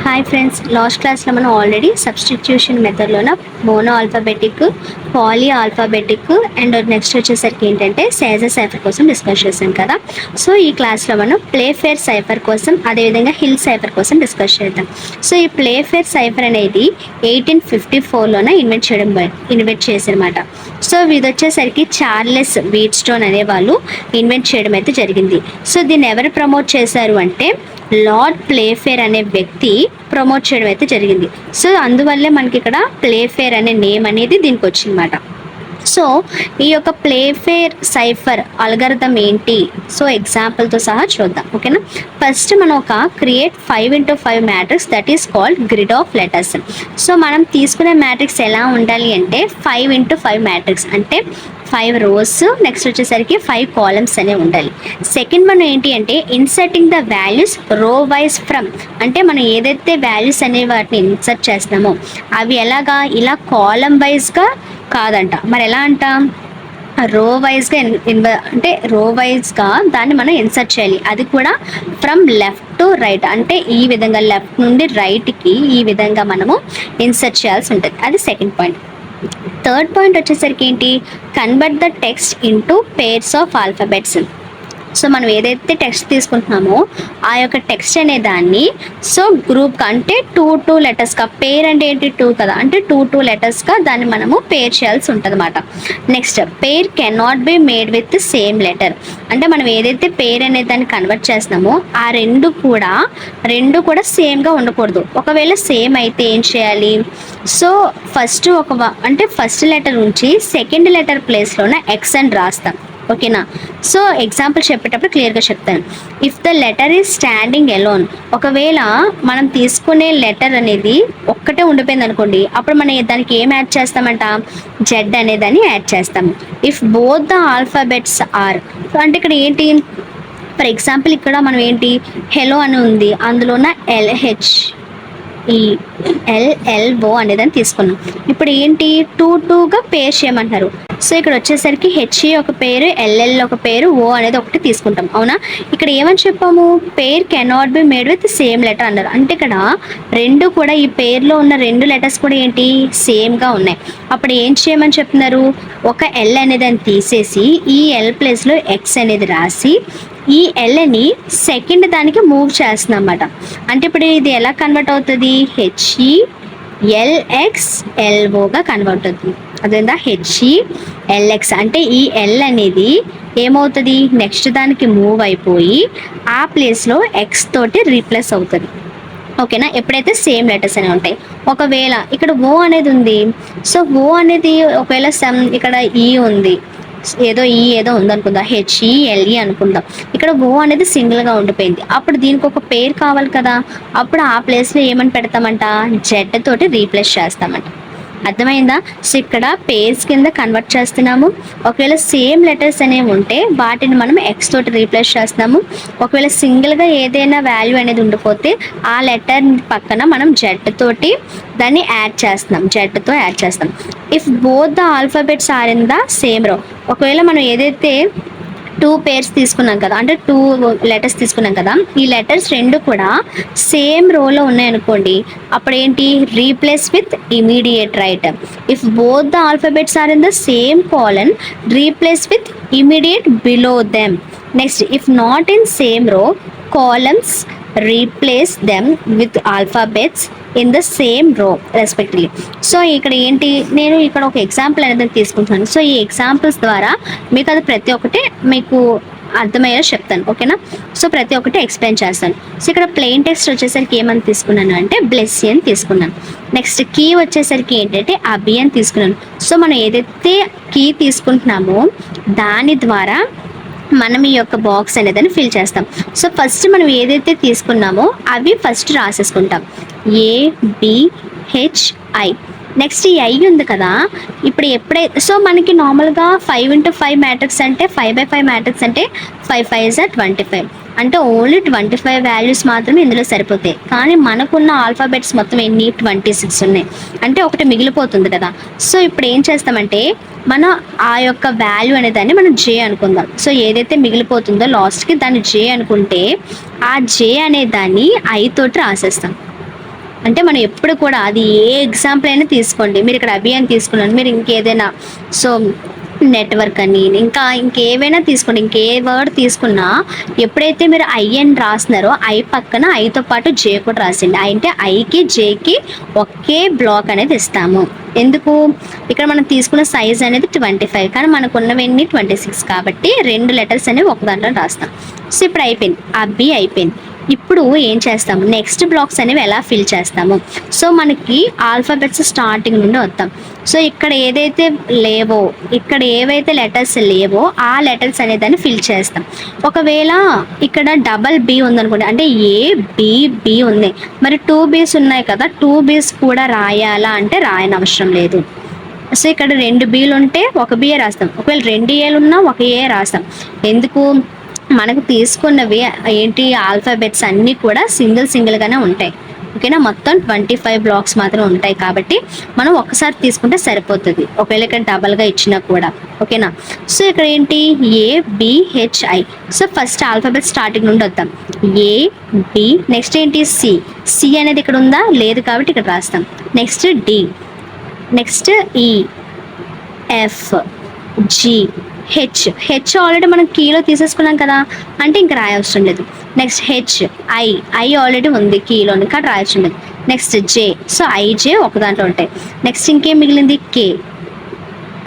Hi friends, last క్లాస్లో మనం already substitution మెథడ్లోన mono alphabetic, poly alphabetic and next వచ్చేసరికి ఏంటంటే సేజర్ సైఫర్ కోసం డిస్కస్ చేసాం కదా. సో ఈ క్లాస్లో మనం ప్లేఫేర్ సైఫర్ కోసం అదేవిధంగా హిల్ సైఫర్ కోసం డిస్కస్ చేద్దాం. సో ఈ ప్లేఫేర్ సైఫర్ అనేది 1854లోన ఇన్వెంట్ చేశారన్నమాట. సో ఇది వచ్చేసరికి చార్లెస్ వీట్స్టోన్ అనే వాళ్ళు ఇన్వెంట్ చేయడం అయితే జరిగింది. సో దీన్ని ఎవరు ప్రమోట్ చేశారు అంటే లార్డ్ ప్లేఫేర్ అనే వ్యక్తి ప్రమోట్ చేయడం అయితే జరిగింది. సో అందువల్లే మనకి ఇక్కడ ప్లేఫేర్ అనే నేమ్ అనేది దీనికి వచ్చిందన్నమాట. సో ఈ యొక్క ప్లేఫేర్ సైఫర్ అల్గారిథం ఏంటి, సో ఎగ్జాంపుల్తో సహా చూద్దాం. ఓకేనా, ఫస్ట్ మనం ఒక create 5x5 matrix that is called grid of letters. So మనం తీసుకునే మ్యాట్రిక్స్ ఎలా ఉండాలి అంటే 5x5 మ్యాట్రిక్స్ అంటే 5 rows, నెక్స్ట్ వచ్చేసరికి 5 columns అనేవి ఉండాలి. సెకండ్ మనం ఏంటి అంటే ఇన్సర్టింగ్ ద వాల్యూస్ రో వైజ్ ఫ్రమ్, అంటే మనం ఏదైతే వాల్యూస్ అనే వాటిని ఇన్సర్ట్ చేస్తున్నామో అవి ఎలాగా ఇలా కాలం వైజ్గా కాదంట, మరి ఎలా అంటాం, రో వైజ్గా అంటే రో వైజ్గా దాన్ని మనం ఇన్సర్ట్ చేయాలి. అది కూడా ఫ్రమ్ లెఫ్ట్ టు రైట్, అంటే ఈ విధంగా లెఫ్ట్ నుండి రైట్కి ఈ విధంగా మనము ఇన్సర్ట్ చేయాల్సి ఉంటుంది. అది సెకండ్ పాయింట్. థర్డ్ పాయింట్ వచ్చేసరికి ఏంటి, convert the text into pairs of alphabets. So మనం ఏదైతే టెక్స్ట్ తీసుకుంటున్నామో ఆ యొక్క టెక్స్ట్ అనే దాన్ని సో గ్రూప్గా అంటే 2 లెటర్స్గా, పేర్ అంటే ఏంటి 2 కదా, అంటే 2 లెటర్స్గా దాన్ని మనము పేర్ చేయాల్సి ఉంటుంది అన్నమాట. Next pair cannot be made with same letter, అంటే మనం ఏదైతే పేర్ అనే దాన్ని కన్వర్ట్ చేస్తున్నామో ఆ రెండు కూడా సేమ్గా ఉండకూడదు. ఒకవేళ సేమ్ అయితే ఏం చేయాలి, సో ఫస్ట్ లెటర్ నుంచి సెకండ్ లెటర్ ప్లేస్లోన ఎక్స్ అని రాస్తాం. ఓకేనా, సో ఎగ్జాంపుల్ చెప్పేటప్పుడు క్లియర్గా చెప్తాను. If the letter is standing alone, ఒకవేళ మనం తీసుకునే లెటర్ అనేది ఒక్కటే ఉండిపోయింది అనుకోండి, అప్పుడు మనం దానికి ఏం యాడ్ చేస్తామంట, జెడ్ అనేదాన్ని యాడ్ చేస్తాము. If both the alphabets are, అంటే ఇక్కడ ఏంటి, ఫర్ ఎగ్జాంపుల్ ఇక్కడ మనం ఏంటి హెలో అని ఉంది, అందులోన LHELLO అనేదాన్ని తీసుకున్నాం. ఇప్పుడు ఏంటి 2గా పేర్ చేయమంటారు. సో ఇక్కడ వచ్చేసరికి HE ఒక పేరు, LL ఒక పేరు, O అనేది ఒకటి తీసుకుంటాం. అవునా, ఇక్కడ ఏమని చెప్పాము, pair cannot be made with same letter అన్నారు. అంటే ఇక్కడ రెండు కూడా ఈ పేర్లో ఉన్న 2 లెటర్స్ కూడా ఏంటి సేమ్గా ఉన్నాయి. అప్పుడు ఏం చేయమని చెప్తున్నారు, ఒక L అనేదాన్ని తీసేసి ఈ L ప్లేస్లో X అనేది రాసి ఈ ఎల్ని సెకండ్ దానికి మూవ్ చేస్తున్నాం అన్నమాట. అంటే ఇప్పుడు ఇది ఎలా కన్వర్ట్ అవుతుంది, HELXLOగా కన్వర్ట్ అవుతుంది. అదేందా HELX, అంటే ఈ ఎల్ అనేది ఏమవుతుంది, నెక్స్ట్ దానికి మూవ్ అయిపోయి ఆ ప్లేస్లో ఎక్స్ తోటి రీప్లేస్ అవుతుంది. ఓకేనా, ఎప్పుడైతే సేమ్ లెటర్స్ అనేవి ఉంటాయి. ఒకవేళ ఇక్కడ ఓ అనేది ఉంది, సో ఓ అనేది ఒకవేళ ఇక్కడ ఈ ఉంది, ఏదో ఉందనుకుందాం, HELE అనుకుందాం. ఇక్కడ ఓ అనేది సింగిల్గా ఉండిపోయింది, అప్పుడు దీనికి ఒక పేరు కావాలి కదా, అప్పుడు ఆ ప్లేస్లో ఏమని పెడతామంట, జెడ్ తోటి రీప్లేస్ చేస్తామంట. అర్థమైందా? సో ఇక్కడ పేర్స్ కింద కన్వర్ట్ చేస్తున్నాము. ఒకవేళ సేమ్ లెటర్స్ అనేవి ఉంటే వాటిని మనం ఎక్స్ తోటి రీప్లేస్ చేస్తున్నాము. ఒకవేళ సింగిల్గా ఏదైనా వాల్యూ అనేది ఉండిపోతే ఆ లెటర్ పక్కన మనం జెడ్ తోటి దాన్ని జెడ్తో యాడ్ చేస్తాం. If both the alphabets are in the same row, ఒకవేళ మనం ఏదైతే 2 పేర్స్ తీసుకున్నాం కదా, అంటే 2 లెటర్స్ తీసుకున్నాం కదా, ఈ లెటర్స్ రెండు కూడా సేమ్ రోలో ఉన్నాయనుకోండి, అప్పుడు ఏంటి, replace with immediate right. If both the alphabets are in the same column, replace with immediate below them. Next if not in same row, columns replace them with alphabets in the same row respectively. So ఇక్కడ ఏంటి, నేను ఇక్కడ ఒక example అనేది తీసుకుంటున్నాను. So ఈ examples ద్వారా మీకు అది ప్రతి ఒక్కటి మీకు అర్థమయ్యేలా చెప్తాను. ఓకేనా, సో ప్రతి ఒక్కటి ఎక్స్ప్లెయిన్ చేస్తాను. సో ఇక్కడ ప్లెయిన్ టెక్స్ట్ వచ్చేసరికి ఏమని తీసుకున్నాను అంటే బ్లెస్సీ అని తీసుకున్నాను. నెక్స్ట్ కీ వచ్చేసరికి ఏంటంటే అభి అని తీసుకున్నాను. సో మనం ఏదైతే కీ తీసుకుంటున్నామో దాని ద్వారా మనం ఈ యొక్క బాక్స్ అనేదాన్ని ఫిల్ చేస్తాం. సో ఫస్ట్ మనం ఏదైతే తీసుకున్నామో అవి ఫస్ట్ రాసేసుకుంటాం, ABHI. నెక్స్ట్ ఈ ఐ ఉంది కదా, ఇప్పుడు ఎప్పుడైతే సో మనకి నార్మల్గా 5x5 మ్యాట్రిక్స్ అంటే 5x5 మ్యాట్రిక్స్ అంటే 5 5s are 25, అంటే ఓన్లీ 25 వాల్యూస్ మాత్రమే ఇందులో సరిపోతాయి. కానీ మనకున్న ఆల్ఫాబెట్స్ మొత్తం ఎన్ని 26 ఉన్నాయి, అంటే ఒకటి మిగిలిపోతుంది కదా. సో ఇప్పుడు ఏం చేస్తామంటే మనం ఆ యొక్క వాల్యూ అనేదాన్ని మనం జే అనుకుందాం. సో ఏదైతే మిగిలిపోతుందో లాస్ట్కి దాన్ని జే అనుకుంటే ఆ జే అనే దాన్ని ఐ తోటి రాసేస్తాం. అంటే మనం ఎప్పుడు కూడా అది ఏ ఎగ్జాంపుల్ అయినా తీసుకోండి, మీరు ఇక్కడ అభి అని తీసుకున్నాను, మీరు ఇంకేదైనా సో నెట్వర్క్ అని ఇంకేవైనా తీసుకోండి, ఇంకే వర్డ్ తీసుకున్నా ఎప్పుడైతే మీరు ఐ అని రాస్తున్నారో ఐ పక్కన ఐతో పాటు జే కూడా రాసిండి. అంటే ఐకి జేకి ఒకే బ్లాక్ అనేది ఇస్తాము. ఎందుకు, ఇక్కడ మనం తీసుకున్న సైజ్ అనేది 25 కానీ మనకు ఉన్నవన్నీ 26 కాబట్టి 2 లెటర్స్ అనేవి ఒక దాంట్లో రాస్తాం. సో ఇప్పుడు అయిపోయింది, అబ్బి అయిపోయింది. ఇప్పుడు ఏం చేస్తాము, నెక్స్ట్ బ్లాక్స్ అనేవి ఎలా ఫిల్ చేస్తాము. సో మనకి ఆల్ఫాబెట్స్ స్టార్టింగ్ నుండి వస్తాం. సో ఇక్కడ ఏదైతే లేవో, ఇక్కడ ఏవైతే లెటర్స్ లేవో ఆ లెటర్స్ అనే దాన్ని ఫిల్ చేస్తాం. ఒకవేళ ఇక్కడ డబల్ బి ఉందనుకోండి, అంటే ఏ బి బి ఉంది, మరి 2 బీస్ ఉన్నాయి కదా, 2 బీస్ కూడా రాయాలా అంటే రాయనవసరం లేదు. సో ఇక్కడ 2 బీలు ఉంటే 1 బిఏ రాస్తాం, ఒకవేళ 2 ఏలు ఉన్నా 1 ఏ రాస్తాం. ఎందుకు, మనకు తీసుకున్నవి ఏంటి, ఆల్ఫాబెట్స్ అన్నీ కూడా సింగిల్గానే ఉంటాయి. ఓకేనా, మొత్తం 25 బ్లాక్స్ మాత్రం ఉంటాయి కాబట్టి మనం ఒక్కసారి తీసుకుంటే సరిపోతుంది, ఒకవేళ ఇక్కడ డబల్గా ఇచ్చినా కూడా. ఓకేనా, సో ఇక్కడ ఏంటి ABHI. So first alphabet starting నుండి వద్దాం. ఏ బి, నెక్స్ట్ ఏంటి సి అనేది ఇక్కడ ఉందా, లేదు కాబట్టి ఇక్కడ రాస్తాం. నెక్స్ట్ డి, నెక్స్ట్ ఈ, ఎఫ్, జి, హెచ్ ఆల్రెడీ మనం కీలో తీసేసుకున్నాం కదా, అంటే ఇంకా రాయవసరం లేదు. నెక్స్ట్ ఐ ఆల్రెడీ ఉంది కీలోని కాబట్టి రాయవసరం లేదు. నెక్స్ట్ జే, సో ఐజే ఒక దాంట్లో ఉంటాయి. నెక్స్ట్ ఇంకేం మిగిలింది కే,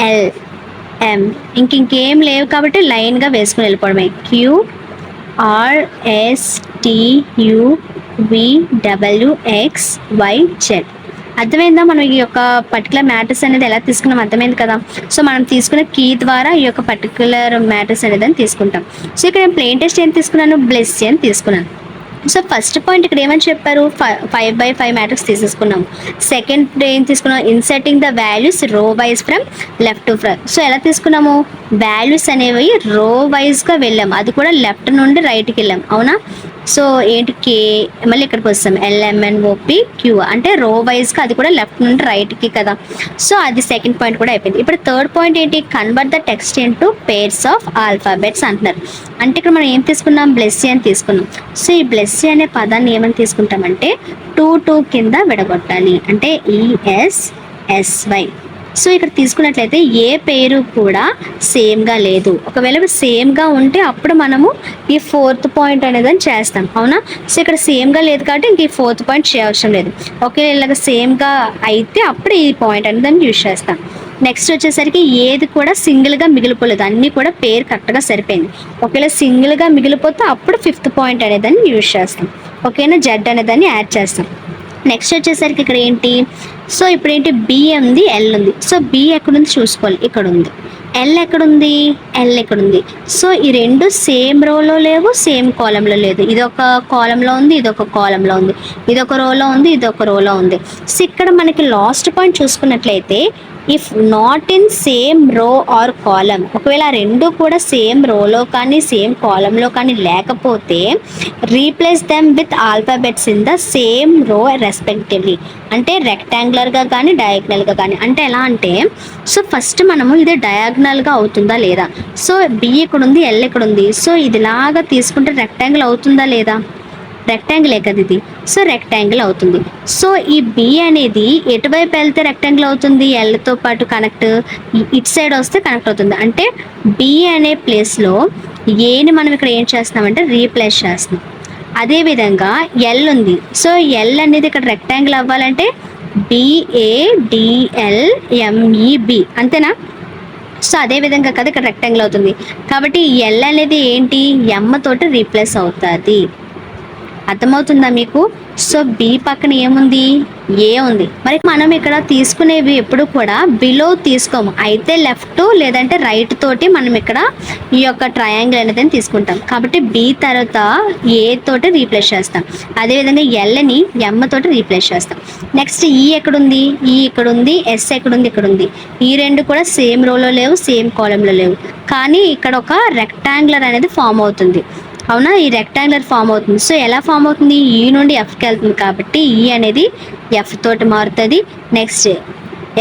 ఎల్, ఎం, ఇంకేం లేవు కాబట్టి లైన్గా వేసుకుని వెళ్ళిపోవడమే. Q, R, S, T, U, V, W, X, Y, Z. అర్థమైందా, మనం ఈ యొక్క పర్టికులర్ మ్యాటర్స్ అనేది ఎలా తీసుకున్నాం, అర్థమైంది కదా. సో మనం తీసుకున్న కీ ద్వారా ఈ యొక్క పర్టికులర్ మ్యాటర్స్ అనేది తీసుకుంటాం. సో ఇక్కడ నేను ప్లేన్ టెస్ట్ ఏం తీసుకున్నాను, బ్లెస్సీ అని తీసుకున్నాను. సో ఫస్ట్ పాయింట్ ఇక్కడ ఏమని చెప్పారు, 5x5 మ్యాట్రిక్స్ తీసేసుకున్నాం. సెకండ్ ఏం తీసుకున్నాం, ఇన్సర్టింగ్ ద వాల్యూస్ రో wise from left to right. So ఎలా తీసుకున్నాము, వాల్యూస్ అనేవి రో వైజ్గా వెళ్ళాము, అది కూడా లెఫ్ట్ నుండి రైట్కి వెళ్ళాము, అవునా. సో ఏంటి కే, మళ్ళీ ఇక్కడికి వస్తాం LMNOP Q, అంటే రో వైజ్గా అది కూడా లెఫ్ట్ నుండి రైట్కి కదా. సో అది సెకండ్ పాయింట్ కూడా అయిపోయింది. ఇప్పుడు థర్డ్ పాయింట్ ఏంటి, convert the text into pairs of alphabets అంటున్నారు. అంటే ఇక్కడ మనం ఏం తీసుకున్నాం, బ్లెస్సీ అని తీసుకున్నాం. సో ఈ బ్లెస్సీ అనే పదాన్ని ఏమని తీసుకుంటామంటే 2 కింద విడగొట్టాలి, అంటే ESSY. సో ఇక్కడ తీసుకున్నట్లయితే ఏ పేరు కూడా సేమ్గా లేదు, ఒకవేళ సేమ్గా ఉంటే అప్పుడు మనము ఈ ఫోర్త్ పాయింట్ అనేది చేస్తాం, అవునా. సో ఇక్కడ సేమ్గా లేదు కాబట్టి ఇంక ఈ ఫోర్త్ పాయింట్ చేయవసరం లేదు. ఒకవేళ ఇలాగ సేమ్గా అయితే అప్పుడు ఈ పాయింట్ అనేది యూజ్ చేస్తాం. నెక్స్ట్ వచ్చేసరికి ఏది కూడా సింగిల్గా మిగిలిపోలేదు, అన్నీ కూడా పేరు కరెక్ట్గా సరిపోయింది. ఒకవేళ సింగిల్గా మిగిలిపోతే అప్పుడు ఫిఫ్త్ పాయింట్ అనేదాన్ని యూజ్ చేస్తాం, ఓకేనా, జెడ్ అనేదాన్ని యాడ్ చేస్తాం. నెక్స్ట్ వచ్చేసరికి ఇక్కడ ఏంటి, సో ఇప్పుడు ఏంటి బి ఉంది, ఎల్ ఉంది. సో బి ఎక్కడుంది చూసుకోవాలి, ఇక్కడ ఉంది. ఎల్ ఎక్కడుంది, ఎల్ ఎక్కడుంది. సో ఈ రెండు సేమ్ రోలో లేవు, సేమ్ కాలంలో లేదు. ఇది ఒక కాలంలో ఉంది, ఇది ఒక కాలంలో ఉంది, ఇది ఒక రోలో ఉంది, ఇది ఒక రోలో ఉంది. సో ఇక్కడ మనకి లాస్ట్ పాయింట్ చూసుకున్నట్లయితే if not in same row or column, ఒకవేళ రెండు కూడా సేమ్ రోలో కానీ సేమ్ కాలంలో కానీ లేకపోతే replace them with alphabets in the same row respectively. అంటే రెక్టాంగులర్గా కానీ డయాగ్నల్గా కానీ. అంటే ఎలా అంటే, సో ఫస్ట్ మనము ఇది డయాగ్నల్గా అవుతుందా లేదా. సో బి ఇక్కడ ఉంది, ఎల్ ఇక్కడ ఉంది. సో ఇదిలాగా తీసుకుంటే రెక్టాంగిల్ అవుతుందా లేదా, రెక్టాంగిలే కదా ఇది. సో రెక్టాంగిల్ అవుతుంది. సో ఈ బి అనేది ఎటువైపు వెళ్తే రెక్టాంగిల్ అవుతుంది, ఎల్తో పాటు కనెక్ట్, ఇటు సైడ్ వస్తే కనెక్ట్ అవుతుంది. అంటే బి అనే ప్లేస్లో ఏని మనం ఇక్కడ ఏం చేస్తున్నామంటే రీప్లేస్ చేస్తున్నాం. అదేవిధంగా ఎల్ ఉంది. సో ఎల్ అనేది ఇక్కడ రెక్టాంగిల్ అవ్వాలంటే BADLMEB, అంతేనా. సో అదేవిధంగా కదా ఇక్కడ రెక్టాంగిల్ అవుతుంది. కాబట్టి ఎల్ అనేది ఏంటి, ఎమ్ తోటి రీప్లేస్ అవుతుంది. అర్థమవుతుందా మీకు. సో బి పక్కన ఏముంది, ఏ ఉంది. మరి మనం ఇక్కడ తీసుకునేవి ఎప్పుడు కూడా బిలో తీసుకోము, అయితే లెఫ్ట్ లేదంటే రైట్ తోటి మనం ఇక్కడ ఈ యొక్క ట్రయాంగిల్ అనేది తీసుకుంటాం. కాబట్టి బి తర్వాత ఏ తోటి రీప్లేస్ చేస్తాం, అదేవిధంగా ఎల్ని ఎమ్ తోటి రీప్లేస్ చేస్తాం. నెక్స్ట్ ఈ ఎక్కడుంది, ఈ ఇక్కడ ఉంది, ఎస్ ఎక్కడుంది, ఇక్కడ ఉంది. ఈ రెండు కూడా సేమ్ రోలో లేవు, సేమ్ కాలంలో లేవు, కానీ ఇక్కడ ఒక రెక్టాంగులర్ అనేది ఫామ్ అవుతుంది, అవునా. ఈ రెక్టాంగులర్ ఫామ్ అవుతుంది. సో ఎలా ఫామ్ అవుతుంది, ఈ నుండి ఎఫ్కి వెళ్తుంది కాబట్టి ఈ అనేది ఎఫ్ తోటి మారుతుంది. నెక్స్ట్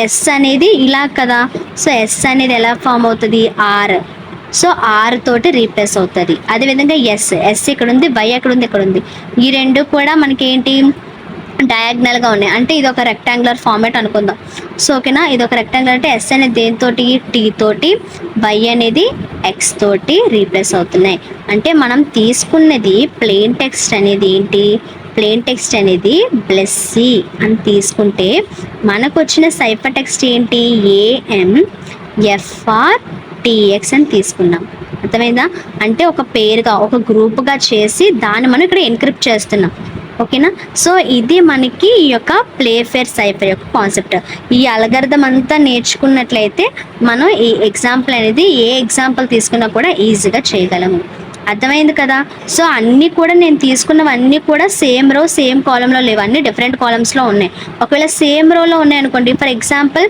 ఎస్ అనేది ఇలా కదా. సో ఎస్ అనేది ఎలా ఫామ్ అవుతుంది, ఆర్. సో ఆర్ తోటి రీప్లేస్ అవుతుంది. అదేవిధంగా ఎస్ ఇక్కడ ఉంది, వై ఎక్కడ ఉంది, ఇక్కడ ఉంది. ఈ రెండు కూడా మనకి ఏంటి డయాగ్నల్గా ఉన్నాయి, అంటే ఇది ఒక రెక్టాంగులర్ ఫార్మేట్ అనుకుందాం. సో ఓకేనా, ఇది ఒక రెక్టాంగులర్ అంటే ఎస్ అనేది దేనితోటి, టీ తోటి, వై అనేది ఎక్స్ తోటి రీప్లేస్ అవుతున్నాయి. అంటే మనం తీసుకున్నది ప్లెయిన్ టెక్స్ట్ అనేది ఏంటి, ప్లెయిన్ టెక్స్ట్ అనేది బ్లెస్సీ అని తీసుకుంటే మనకు వచ్చిన సైఫర్ టెక్స్ట్ ఏంటి, ఏఎం ఎఫ్ఆర్ టీఎక్స్ అని తీసుకున్నాం. అర్థమైందా? అంటే ఒక పేరుగా ఒక గ్రూప్గా చేసి దాన్ని మనం ఇక్కడ ఎన్క్రిప్ట్ చేస్తున్నాం. ఓకేనా? సో ఇది మనకి ఈ యొక్క ప్లేఫేర్ సైఫర్ యొక్క కాన్సెప్ట్. ఈ అల్గారిథం అంతా నేర్చుకున్నట్లయితే మనం ఈ ఎగ్జాంపుల్ అనేది ఏ ఎగ్జాంపుల్ తీసుకున్నా కూడా ఈజీగా చేయగలము. అర్థమైంది కదా? సో అన్నీ కూడా నేను తీసుకున్నవన్నీ కూడా సేమ్ రో సేమ్ కాలంలో లేవు, అన్నీ డిఫరెంట్ కాలమ్స్లో ఉన్నాయి. ఒకవేళ సేమ్ రోలో ఉన్నాయి అనుకోండి, ఫర్ ఎగ్జాంపుల్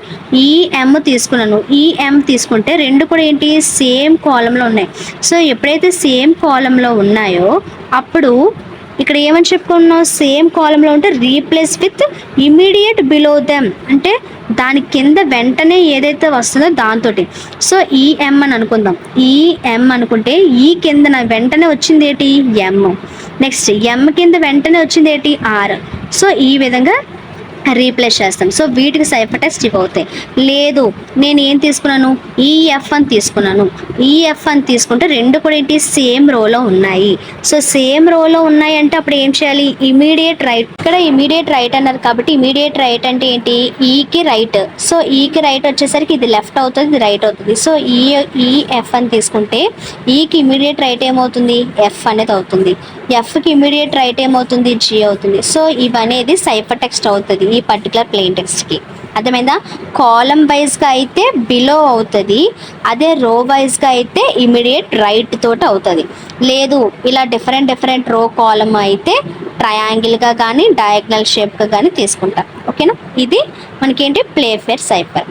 ఈఎం తీసుకున్నాను, ఈఎం తీసుకుంటే రెండు కూడా ఏంటి, సేమ్ కాలంలో ఉన్నాయి. సో ఎప్పుడైతే సేమ్ కాలంలో ఉన్నాయో అప్పుడు ఇక్కడ ఏమని చెప్పుకున్నాం, సేమ్ కాలంలో ఉంటే replace with immediate below them, అంటే దాని కింద వెంటనే ఏదైతే వస్తుందో దాంతో. సో ఈఎం అని అనుకుందాం, ఈఎం అనుకుంటే ఈ కింద వెంటనే వచ్చింది ఏంటి, ఎం. నెక్స్ట్ ఎం కింద వెంటనే వచ్చింది ఏంటి, ఆర్. సో ఈ విధంగా రీప్లేస్ చేస్తాం. సో వీటికి సైఫర్ టెక్స్ట్ ఇవి అవుతాయి. లేదు నేను ఏం తీసుకున్నాను, ఈఎఫ్ అని తీసుకున్నాను, ఈఎఫ్ అని తీసుకుంటే రెండు కూడా ఏంటి, సేమ్ రోలో ఉన్నాయి. సో సేమ్ రోలో ఉన్నాయి అంటే అప్పుడు ఏం చేయాలి, ఇమీడియట్ రైట్. ఇక్కడ ఇమీడియట్ రైట్ అన్నారు కాబట్టి ఇమీడియట్ రైట్ అంటే ఏంటి, ఈకి రైట్. సో ఈకి రైట్ వచ్చేసరికి ఇది లెఫ్ట్ అవుతుంది, ఇది రైట్ అవుతుంది. సో ఈఎఫ్ అని తీసుకుంటే ఈకి ఇమీడియట్ రైట్ ఏమవుతుంది, ఎఫ్ అనేది అవుతుంది. ఎఫ్కి ఇమీడియట్ రైట్ ఏమవుతుంది, జీ అవుతుంది. సో ఇవనేది సైఫర్ టెక్స్ట్ అవుతుంది ఈ పర్టికులర్ ప్లెయిన్ టెక్స్ట్కి. అర్థమైందా? కాలం వైజ్గా అయితే బిలో అవుతుంది, అదే రో వైజ్గా అయితే ఇమీడియట్ రైట్ తోటి అవుతుంది. లేదు ఇలా డిఫరెంట్ రో కాలం అయితే ట్రయాంగిల్గా కానీ డయాగ్నల్ షేప్గా కానీ తీసుకుంటాం. ఓకేనా? ఇది మనకేంటి ప్లేఫేర్ సైఫర్.